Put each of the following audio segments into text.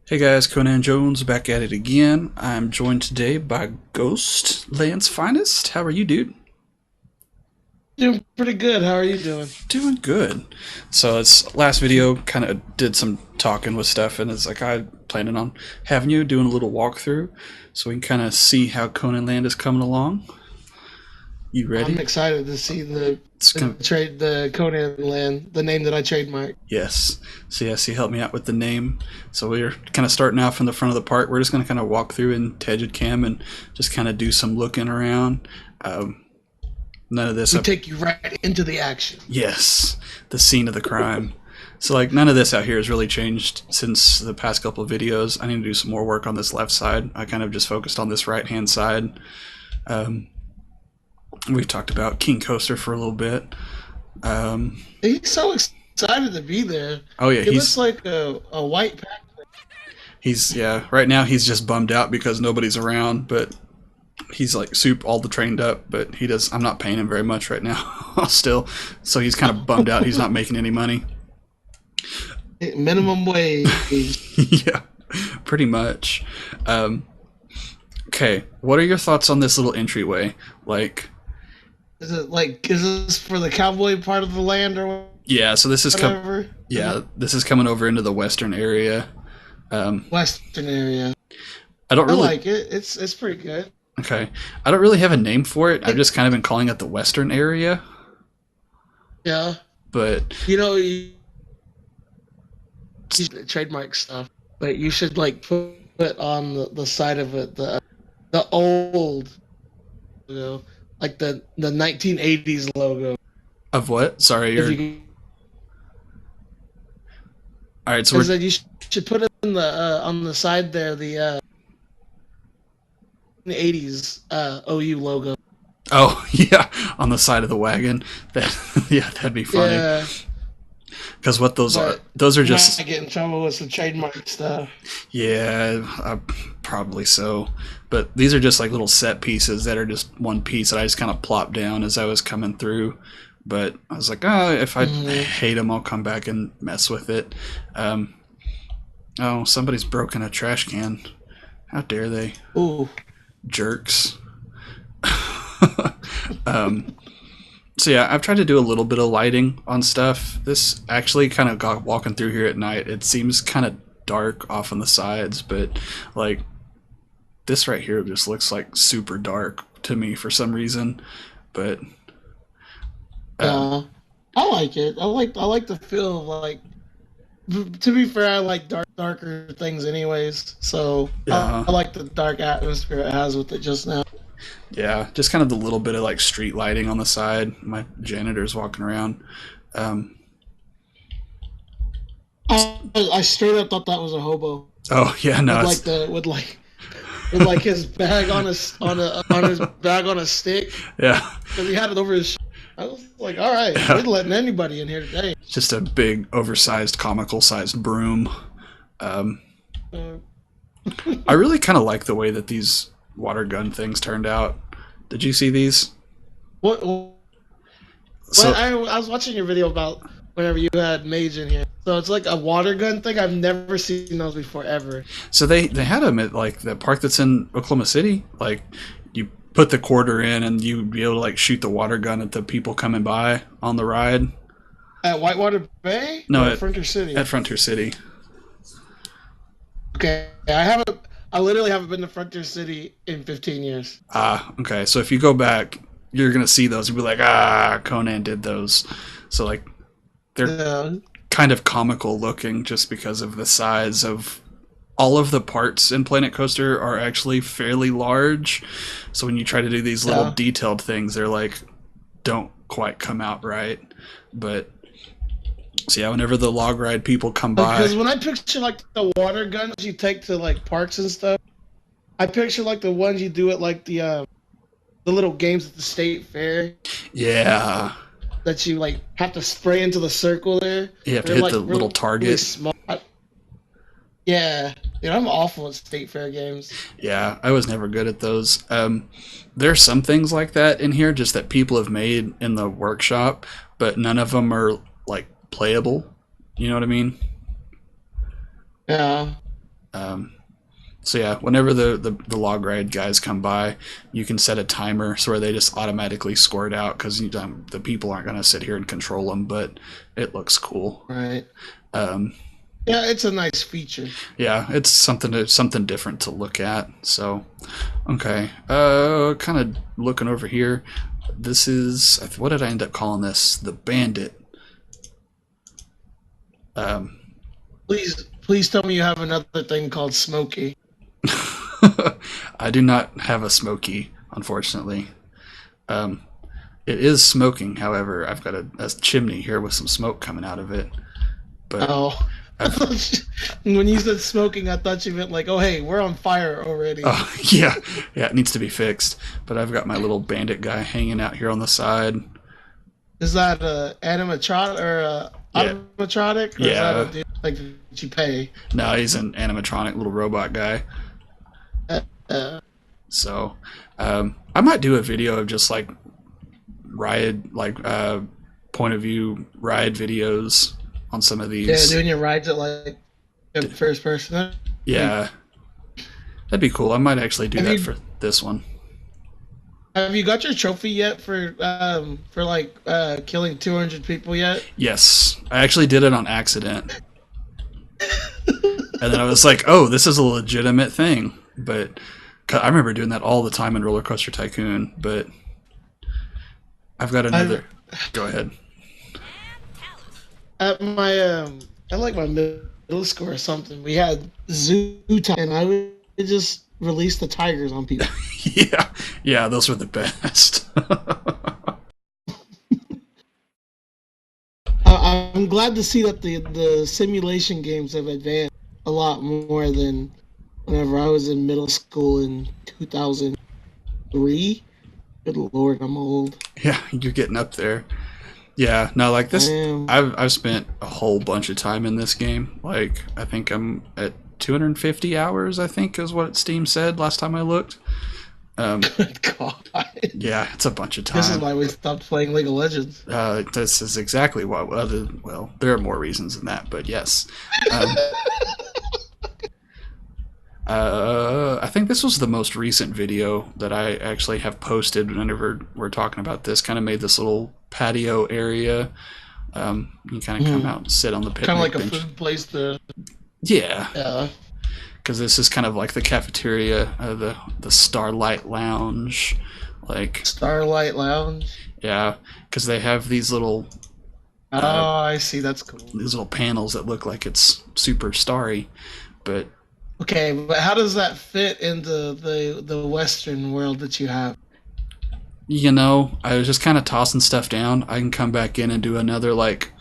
Hey guys, Conan Jones back at it again. I'm joined today by GhostlandsFinest. How are you, dude? Doing pretty good. How are you doing? Doing good. So this last video kind of did some talking with stuff, and it's like I planning on having you doing a little walkthrough, so we can kind of see how Conanland is coming along. You I'm ready? excited to see It's gonna the Conanland, the name that I trademarked. Yes. So yes, he helped me out with the name. So we're kind of starting out from the front of the park. We're just going to kind of walk through in Tejid Cam and just kind of do some looking around. None of this We up. take you right into the action. Yes, the scene of the crime. So like none of this out here has really changed since the past couple of videos. I need to do some more work on this left side. I kind of just focused on this right hand side. Um, we've talked about King Coaster for a little bit. He's so excited to be there. Oh yeah, He looks like a white pack. he's yeah. Right now he's just bummed out because nobody's around, but he's like soup all the trained up, but he does. I'm not paying him very much right now, still. So he's kind of bummed out. He's not making any money. Minimum wage. Yeah, pretty much. Um, okay, what are your thoughts on this little entryway? Like, Is this for the cowboy part of the land or yeah. So this is whatever? yeah, this is coming over into the western area. Um, Western area. I don't I really. like it. It's pretty good. Okay, I don't really have a name for it. I've just kind of been calling it the western area, Yeah. but You know, you trademark stuff, but you should like put on the side of it the old, like the 1980s logo. of what? Sorry, If you're. you, All right, so I we're. said you should put it in the on the side there the 80s OU logo. Oh yeah, on the side of the wagon. That yeah, that'd be funny. Yeah, Because what but those are you might just get in trouble with some trademark stuff. yeah, probably so. But these are just like little set pieces that are just one piece that I just kind of plopped down as I was coming through. But I was like, oh, if I Mm-hmm. hate them, I'll come back and mess with it. Um, oh, somebody's broken a trash can. How dare they, Ooh, jerks? um, So yeah, I've tried to do a little bit of lighting on stuff. This actually kind of got walking through here at night. It seems kind of dark off on the sides, but like this right here just looks like super dark to me for some reason. But um, yeah, I like it. I like the feel of like. To be fair, I like darker things anyways. So yeah, I like the dark atmosphere it has with it just now. yeah, just kind of the little bit of like street lighting on the side. My janitor's walking around. Um, I straight up thought that was a hobo oh yeah, no, with like it's the with like his bag on his bag on a stick yeah, because he had it over his. I was like, all right, we're yeah, letting anybody in here today. just a big, oversized, comical-sized broom. Um, Uh, I really kind of like the way that these water gun things turned out. Did you see these? what? So I was watching your video about whenever you had mage in here. So it's like a water gun thing. I've never seen those before ever. so they had them at like the park that's in Oklahoma City. Like you put the quarter in and you'd be able to like shoot the water gun at the people coming by on the ride. At Whitewater Bay No, or Frontier City? at Frontier City. Okay, I haven't. I literally haven't been to Frontier City in 15 years. Ah, okay. So if you go back, you're gonna see those. You'll be like, ah, Conan did those. So like they're Yeah, kind of comical looking just because of the size of all of the parts in Planet Coaster are actually fairly large. So when you try to do these little yeah. detailed things, they're like don't quite come out right. But so yeah, whenever the log ride people come by, Because when I picture like the water guns you take to like parks and stuff, I picture like the ones you do at like the little games at the state fair yeah, that you like have to spray into the circle there. you have to They're hit like the little really target. small. Yeah, I'm awful at state fair games. Yeah, I was never good at those. There are some things like that in here, just that people have made in the workshop, but none of them are like playable. You know what I mean? Yeah. So yeah, whenever the log ride guys come by, you can set a timer so where they just automatically score it out because the people aren't going to sit here and control them, but it looks cool. Right. Um, Yeah, it's a nice feature. yeah, it's something different to look at. So, okay, kind of looking over here. This is what did I end up calling this? The Bandit. Um, Please tell me you have another thing called Smoky. I do not have a smoky, unfortunately. Um, it is smoking, however. I've got a chimney here with some smoke coming out of it. But Oh. I've, When you said smoking, I thought you meant like, oh, hey, we're on fire already. oh yeah, yeah, it needs to be fixed. But I've got my little bandit guy hanging out here on the side. Is that a animatronic or a Yeah, automatronic, or is that a yeah. dude like that you pay? No, he's an animatronic little robot guy. Uh, So I might do a video of just like ride, like point of view ride videos on some of yeah, these. doing your rides at like in first person. Yeah, that'd be cool. I might actually do Have that you for this one. have you got your trophy yet for like killing 200 people yet? Yes, I actually did it on accident, and then I was like, "Oh, this is a legitimate thing." But 'cause I remember doing that all the time in Roller Coaster Tycoon. But I've got I another. Go ahead. at my at like my middle school or something, we had zoo time, and I would just release the tigers on people. Yeah, yeah, those were the best. I'm glad to see that the simulation games have advanced a lot more than whenever I was in middle school in 2003. Good lord, I'm old. Yeah, you're getting up there. Yeah, no, like I this, am. I've spent a whole bunch of time in this game. Like, I think I'm at 250 hours. I think is what Steam said last time I looked. Um, Good god. yeah, it's a bunch of This is time. why we stopped playing League of Legends. This is exactly what. Well, there are more reasons than that, but yes. Um, I think this was the most recent video that I actually have posted whenever we're talking about this. Kind of made this little patio area. You kind of come out and sit on the Kind of picnic like a bench. food place to. Yeah, Yeah. because this is kind of like the cafeteria, the Starlight Lounge. Like, Starlight Lounge. yeah, because they have Oh, I see. That's cool. these little panels that look like it's super starry, but Okay, but how does that fit into the Western world that you have? I was just kind of tossing stuff down. I can come back in and do another like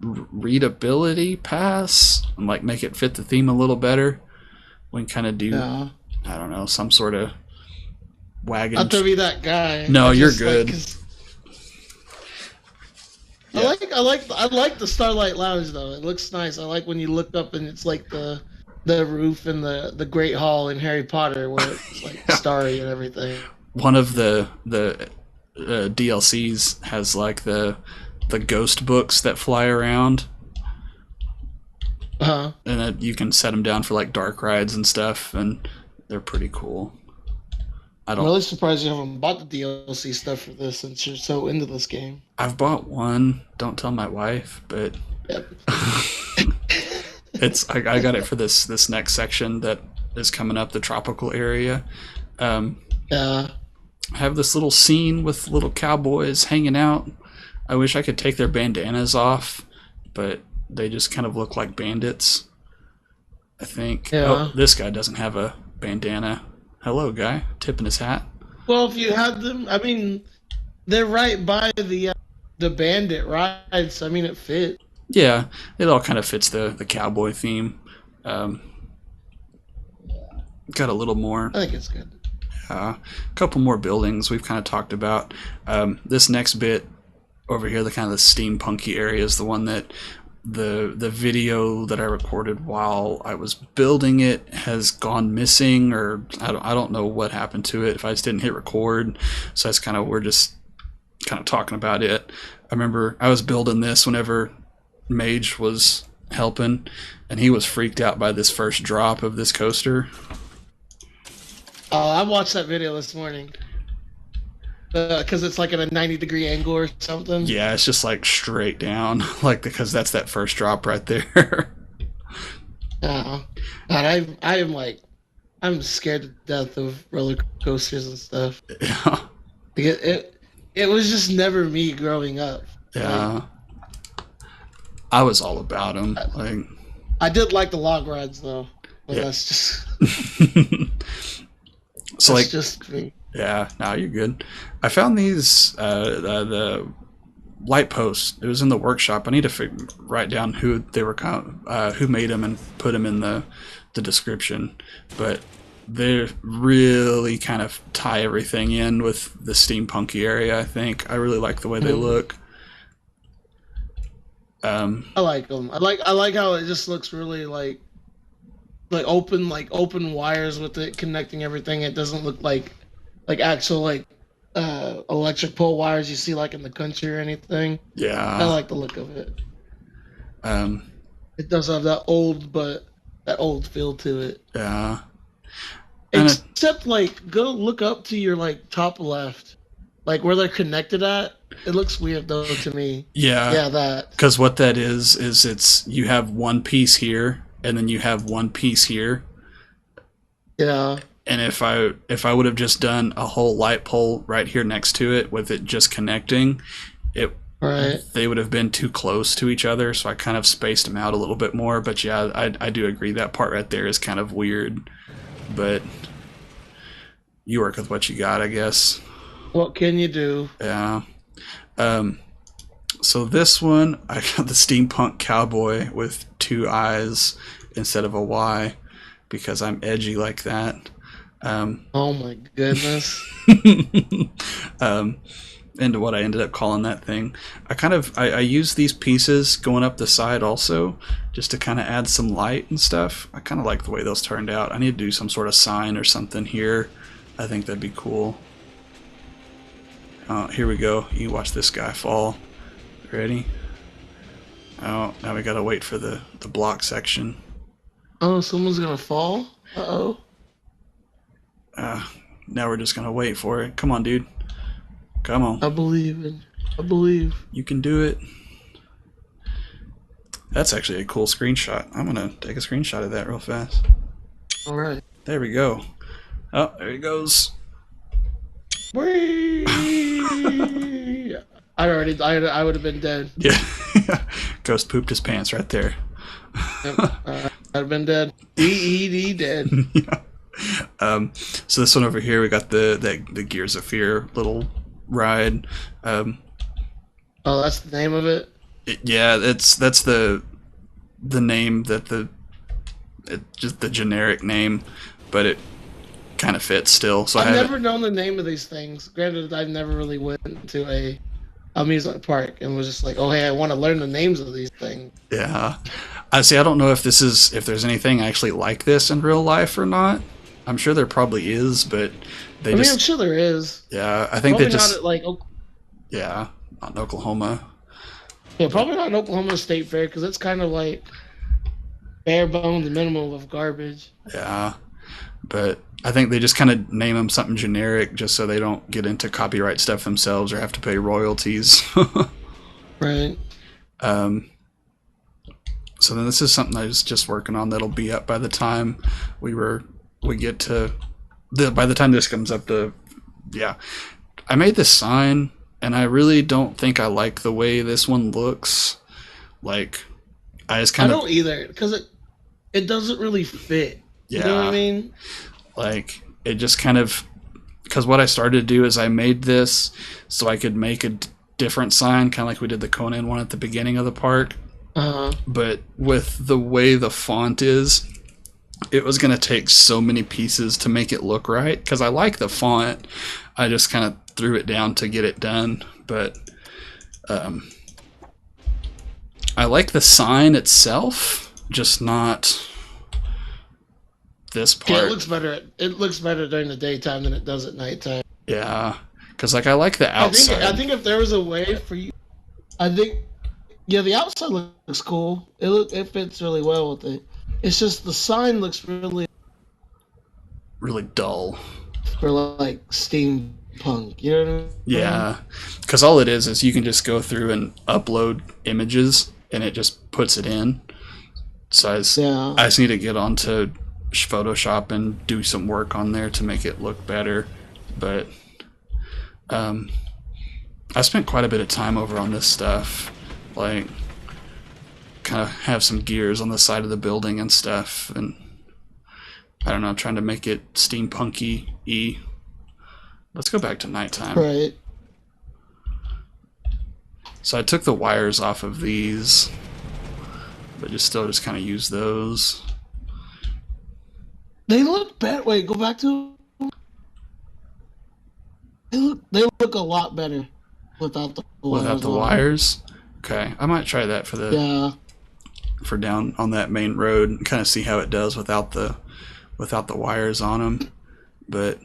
readability pass and like make it fit the theme a little better. We can kind of do, Yeah. I don't know, some sort of wagon. Not to be that guy. No, I you're just like good. 'cause Yeah, I like the Starlight Lounge though. It looks nice. I like when you look up and it's like the roof and the Great Hall in Harry Potter where it's like yeah. starry and everything. One of the DLCs has like the ghost books that fly around, Uh-huh. and that you can set them down for like dark rides and stuff, and they're pretty cool. I I'm don't. really surprised you haven't bought the DLC stuff for this since you're so into this game. I've bought one. Don't tell my wife, but Yep. I got it for this next section that is coming up, the tropical area. Um, Yeah. I have this little scene with little cowboys hanging out. I wish I could take their bandanas off, but they just kind of look like bandits. I think. Oh, Yeah. this guy doesn't have a bandana. Hello, guy, tipping his hat. Well, if you had them, I mean, they're right by the bandit rides. I mean, it fit. Yeah, it all kind of fits the cowboy theme. Um, got a little more. I think it's good. A couple more buildings we've kind of talked about. This next bit over here, the kind of the steampunky area, is the one that the video that I recorded while I was building it has gone missing, or I don't know what happened to it. If I just didn't hit record, so that's kind of we're just kind of talking about it. I remember I was building this whenever Mage was helping, and he was freaked out by this first drop of this coaster. Oh, I watched that video this morning. Because it's like at a 90-degree angle or something. Yeah, it's just like straight down, like because that's that first drop right there. God, I'm like, I'm scared to death of roller coasters and stuff. Yeah. It was just never me growing up. Yeah. Like, I was all about them. Like, I did like the log rides though, but yeah. that's just So that's like, just me. yeah, no, you're good. I found these the light posts. It was in the workshop. I need to write down who they were, who made them, and put them in the description. But they really kind of tie everything in with the steampunky area. I think I really like the way they look. I like them. I like how it just looks really like open wires with it connecting everything. It doesn't look like actual like electric pole wires you see like in the country or anything. Yeah, I like the look of it. um, It does have that old feel to it. yeah. And Except like go look up to your like top left, like where they're connected at. It looks weird though to me. yeah, That. because what that is it's you have one piece here, and then you have one piece here. Yeah. And if I would have just done a whole light pole right here next to it with it just connecting, it Right. they would have been too close to each other. So I kind of spaced them out a little bit more. But yeah, I do agree that part right there is kind of weird. But you work with what you got, I guess. What can you do? Yeah. So this one, I got the steampunk cowboy with 2 eyes instead of a Y because I'm edgy like that. Oh my goodness. Into what I ended up calling that thing. I use these pieces going up the side also, just to kind of add some light and stuff. I kind of like the way those turned out. I need to do some sort of sign or something here. I think that'd be cool. Here we go. You watch this guy fall. Ready? Oh, now we gotta wait for the block section. Oh, someone's gonna fall? Uh-oh. Now we're just gonna wait for it. Come on, dude. Come on. I believe. You can do it. That's actually a cool screenshot. I'm gonna take a screenshot of that real fast. Alright. There we go. Oh, there he goes. Whee! I would have been dead. Yeah. Ghost pooped his pants right there. Yep. I'd have been dead. Dead. Yeah. So this one over here, we got the Gears of Fear little ride. Oh, that's the name of it? Yeah, that's the name that just the generic name, but it kind of fits still. So I've never known the name of these things. Granted, I've never really went to a amusement park and was just like, oh hey, I want to learn the names of these things. Yeah. I see. I don't know if there's anything actually like this in real life or not. I'm sure there probably is, but I'm sure there is. Yeah, I think probably they just not at, like, yeah, not in Oklahoma. Yeah, probably not an Oklahoma State Fair because it's kind of like bare bones minimum of garbage. Yeah, but I think they just kind of name them something generic just so they don't get into copyright stuff themselves or have to pay royalties. Right. So then this is something I was just working on that'll be up by the time by the time this comes up yeah. I made this sign and I really don't think I like the way this one looks. Like, I don't either because it doesn't really fit. Yeah. You know what I mean? Like, it just kind of, because what I started to do is I made this so I could make a different sign, kind of like we did the Conan one at the beginning of the park. But with the way the font is, it was going to take so many pieces to make it look right. Because I like the font, I just kind of threw it down to get it done. But I like the sign itself, just not this part. Yeah, it looks better during the daytime than it does at nighttime. Yeah, because like I like the outside. I think if there was a way for you, I think Yeah, the outside looks cool. It fits really well with it. It's just the sign looks really Really dull. for like steampunk. You know what I mean? Yeah, because all it is you can just go through and upload images, and it just puts it in. So Yeah. I just need to get onto Photoshop and do some work on there to make it look better. But um, I spent quite a bit of time over on this stuff, like kind of have some gears on the side of the building and stuff, and I don't know, trying to make it steampunky-y. Let's go back to nighttime. Right. So I took the wires off of these, but just kind of use those. They look better. Wait, go back to. They look a lot better without the Without wires the on them. wires. Okay, I might try that Yeah. for down on that main road and kind of see how it does without the wires on them. But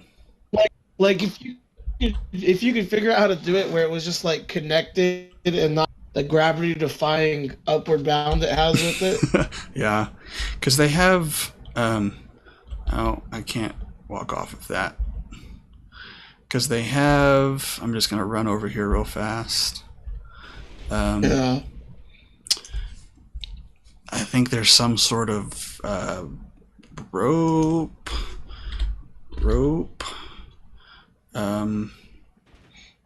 Like if you could figure out how to do it where it was just like connected and not the gravity defying upward bound it has with it. yeah, because they have. Oh, I can't walk off of that. Because they have. I'm just gonna run over here real fast. Yeah. I think there's some sort of rope.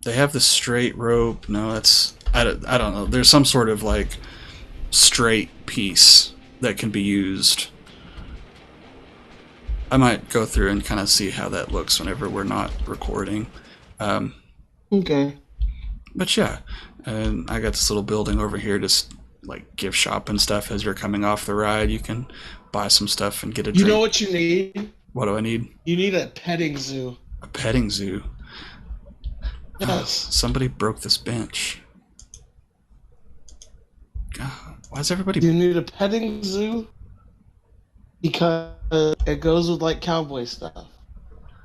They have the straight rope. No, that's I don't know. There's some sort of like straight piece that can be used. I might go through and kind of see how that looks whenever we're not recording. Okay. But yeah, and I got this little building over here, just like gift shop and stuff. As you're coming off the ride, you can buy some stuff and get a You drink. know what you need? What do I need? You need a petting zoo. A petting zoo. Yes. Somebody broke this bench. God, why is everybody? You need a petting zoo because it goes with like cowboy stuff.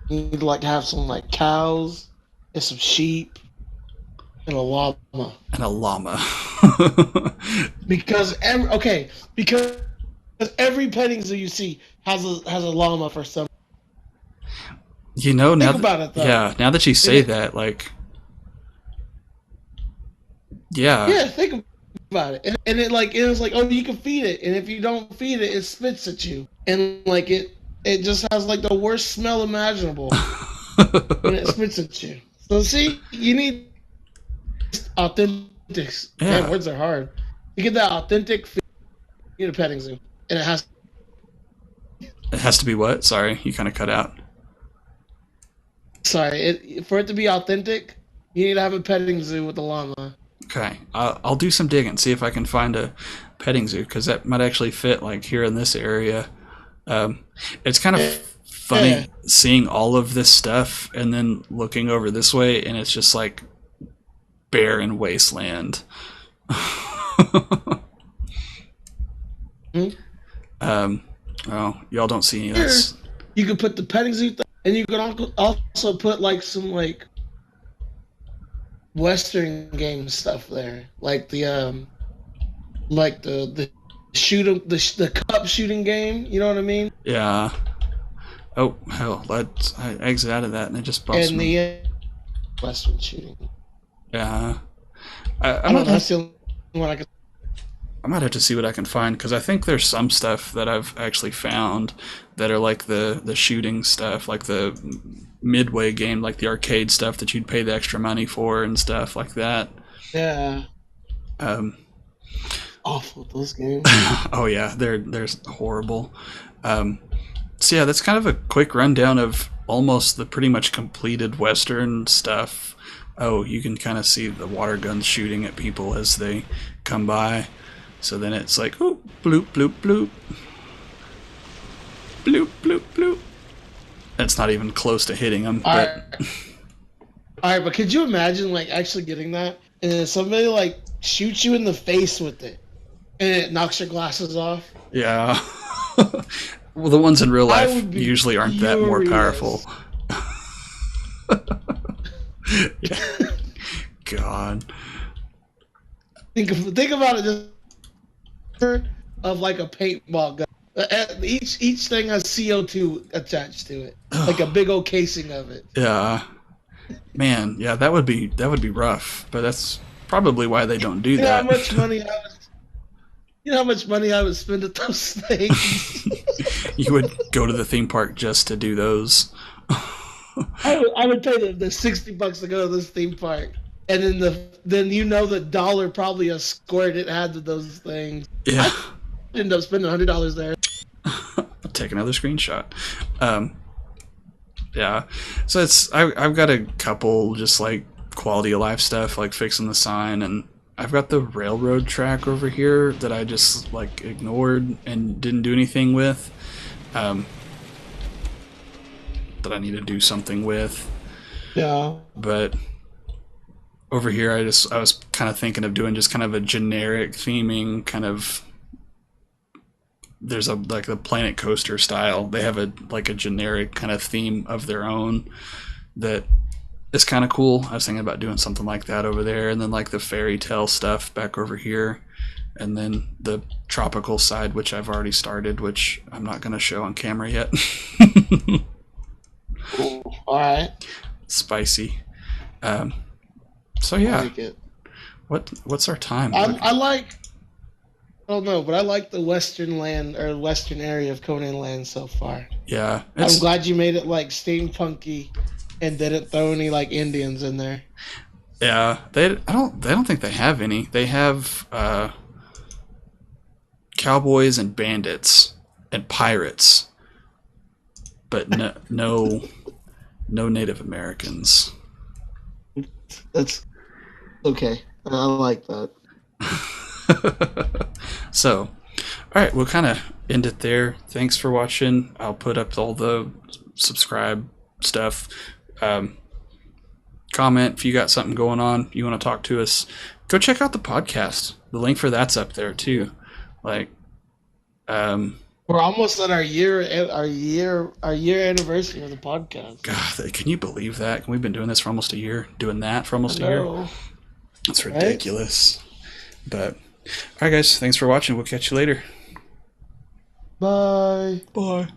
You need to like have some like cows and some sheep and a llama. And a llama. Because every petting zoo you see has a llama for some. You know, now Think about it though. yeah, now that you say that, like, yeah, Yeah, think about it. And it was like, oh, you can feed it, and if you don't feed it, it spits at you, and like it just has like the worst smell imaginable when it spits at you. So see, you need authentic. Yeah. Man, words are hard. You get that authentic feed, you need a petting zoo, and it has to be what? Sorry, you kind of cut out. for it to be authentic, you need to have a petting zoo with a llama. Okay, I'll do some digging, see if I can find a petting zoo, because that might actually fit like here in this area. It's kind of funny seeing all of this stuff and then looking over this way, and it's just like barren wasteland. Oh, y'all don't see any of this. You could put the petting zoo, and you could also put like some like Western game stuff there, like the the cup shooting game. You know what I mean? Yeah. Oh hell! I exit out of that and it just bumps And me. the Western shooting. Yeah. I don't know. That's the only one I could. I might have to see what I can find, because I think there's some stuff that I've actually found that are like the shooting stuff, like the midway game, like the arcade stuff that you'd pay the extra money for and stuff like that. Yeah. Awful those games. Oh yeah, they're horrible. So yeah, that's kind of a quick rundown of almost the pretty much completed Western stuff. Oh, you can kind of see the water guns shooting at people as they come by. So then it's like, oh, bloop, bloop, bloop. Bloop, bloop, bloop. That's not even close to hitting them. All But right. All right, but could you imagine like actually getting that, and then somebody like shoots you in the face with it, and it knocks your glasses off? yeah. Well, the ones in real I life would be usually aren't that more furious. powerful. God. think about it just of like a paintball gun. Each thing has CO2 attached to it, like a big old casing of it. Yeah, man, yeah, that would be rough, but that's probably why they don't do You know how that. much money I was. You know how much money I would spend at those things. You would go to the theme park just to do those. I would pay the $60 to go to this theme park, and then the dollar probably a squirt it had to those things. Yeah, I ended up spending $100 there. I'll take another screenshot. Um, yeah, so I've got a couple just like quality of life stuff, like fixing the sign, and I've got the railroad track over here that I just like ignored and didn't do anything with. Um, that I need to do something with. Yeah. But over here, I was kind of thinking of doing just kind of a generic theming kind of. There's a like the Planet Coaster style. They have a like a generic kind of theme of their own that is kind of cool. I was thinking about doing something like that over there, and then like the fairy tale stuff back over here, and then the tropical side, which I've already started, which I'm not going to show on camera yet. Cool. All right. Spicy. Um, so I yeah, like it. what's our time? I like. I don't know, but I like the western land or western area of Conanland so far. Yeah, I'm glad you made it like steampunky and didn't throw any like Indians in there. yeah. They don't think they have any. They have cowboys and bandits and pirates, but no Native Americans. That's okay. I like that. So, all right, we'll kind of end it there. Thanks for watching. I'll put up all the subscribe stuff. Comment if you got something going on, you want to talk to us. Go check out the podcast. The link for that's up there too. Like, We're almost at our year anniversary of the podcast. God, can you believe that? We've been doing this for almost a year. Doing that for almost a year. It's ridiculous. Right? But all right, guys, thanks for watching. We'll catch you later. Bye. Bye.